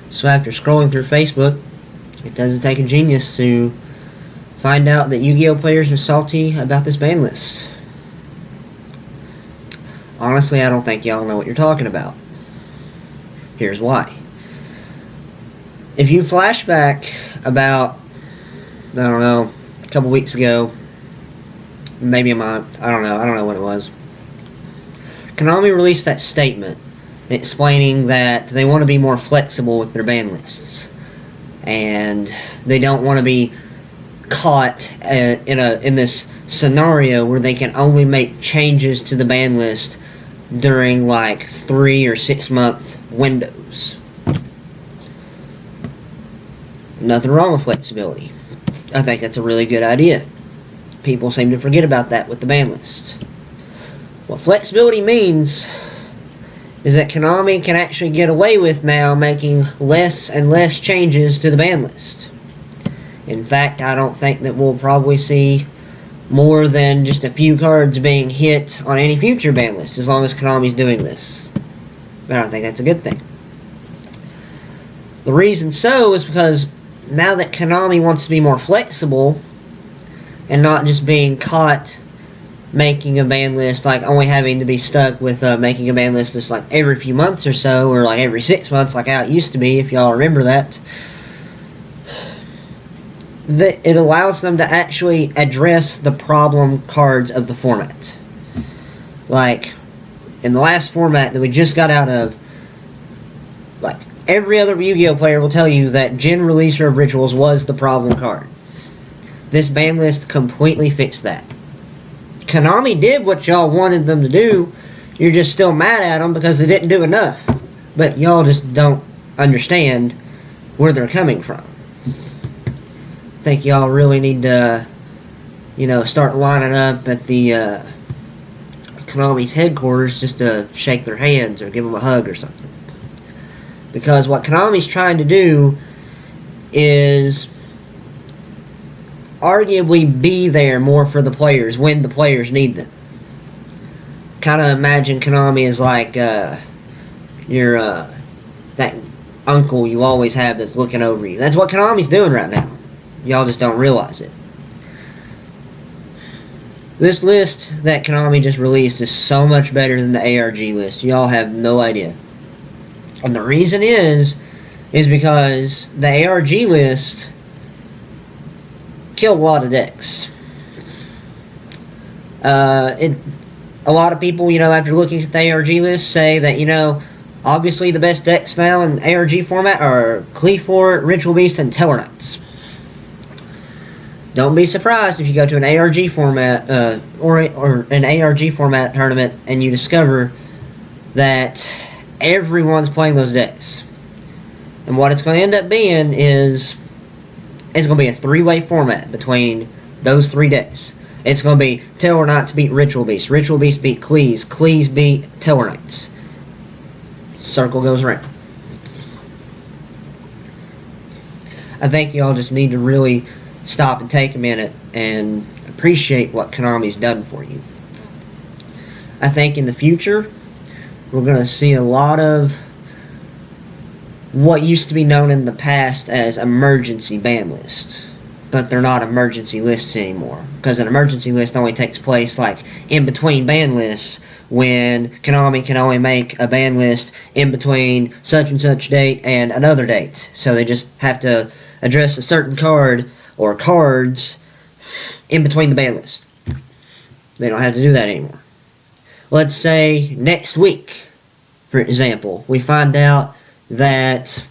So after scrolling through Facebook, it doesn't take a genius to find out that Yu-Gi-Oh players are salty about this ban list. Honestly, I don't think y'all know what you're talking about. Here's why. If you flash back about, I don't know, a couple weeks ago, maybe a month, I don't know when it was, Konami released that statement explaining that they want to be more flexible with their ban lists, and they don't want to be caught in this scenario where they can only make changes to the ban list during like 3 or 6 month windows. Nothing wrong with flexibility. I think that's a really good idea. People seem to forget about that with the ban list. What flexibility means is that Konami can actually get away with now making less and less changes to the ban list. In fact, I don't think that we'll probably see more than just a few cards being hit on any future ban list as long as Konami's doing this. But I don't think that's a good thing. The reason so is because now that Konami wants to be more flexible and not just being caught making a ban list, like only having to be stuck with making a ban list just like every few months or so, or like every 6 months like how it used to be, if y'all remember that, it allows them to actually address the problem cards of the format. Like, in the last format that we just got out of, like, every other Yu-Gi-Oh player will tell you that Gen Releaser of Rituals was the problem card. This ban list completely fixed that. Konami did what y'all wanted them to do. You're just still mad at them because they didn't do enough. But y'all just don't understand where they're coming from. I think y'all really need to, start lining up at the Konami's headquarters just to shake their hands or give them a hug or something. Because what Konami's trying to do is arguably be there more for the players when the players need them. Kind of imagine Konami as like your that uncle you always have that's looking over you. That's what Konami's doing right now. Y'all just don't realize it. This list that Konami just released is so much better than the ARG list. Y'all have no idea. And the reason is because the ARG list killed a lot of decks. A lot of people, after looking at the ARG list, say that, obviously the best decks now in ARG format are Cleafort, Ritual Beast, and Teller Knights. Don't be surprised if you go to an ARG format or an ARG format tournament and you discover that everyone's playing those decks. And what it's going to end up being is it's going to be a three-way format between those three decks. It's going to be Teller Knights beat Ritual Beast, Ritual Beast beat Cleese, Cleese beat Teller Knights. Circle goes around. I think y'all just need to really stop and take a minute and appreciate what Konami's done for you. I think in the future, we're going to see a lot of what used to be known in the past as emergency ban lists. But they're not emergency lists anymore. Because an emergency list only takes place like in between ban lists when Konami can only make a ban list in between such and such date and another date. So they just have to address a certain card or cards in between the ban list. They don't have to do that anymore. Let's say next week, for example, we find out that,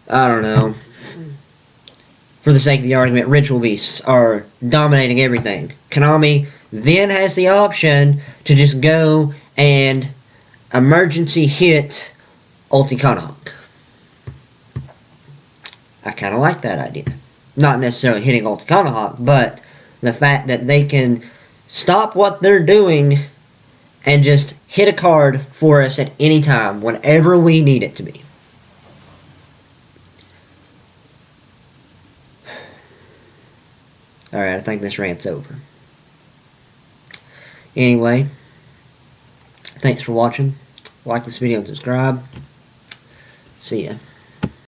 I don't know, for the sake of the argument, Ritual Beasts are dominating everything. Konami then has the option to just go and emergency hit Ulticanahawk. I kind of like that idea. Not necessarily hitting Ulticanahawk, but the fact that they can stop what they're doing and just hit a card for us at any time, whenever we need it to be. Alright, I think this rant's over. Anyway, thanks for watching. Like this video and subscribe. See ya.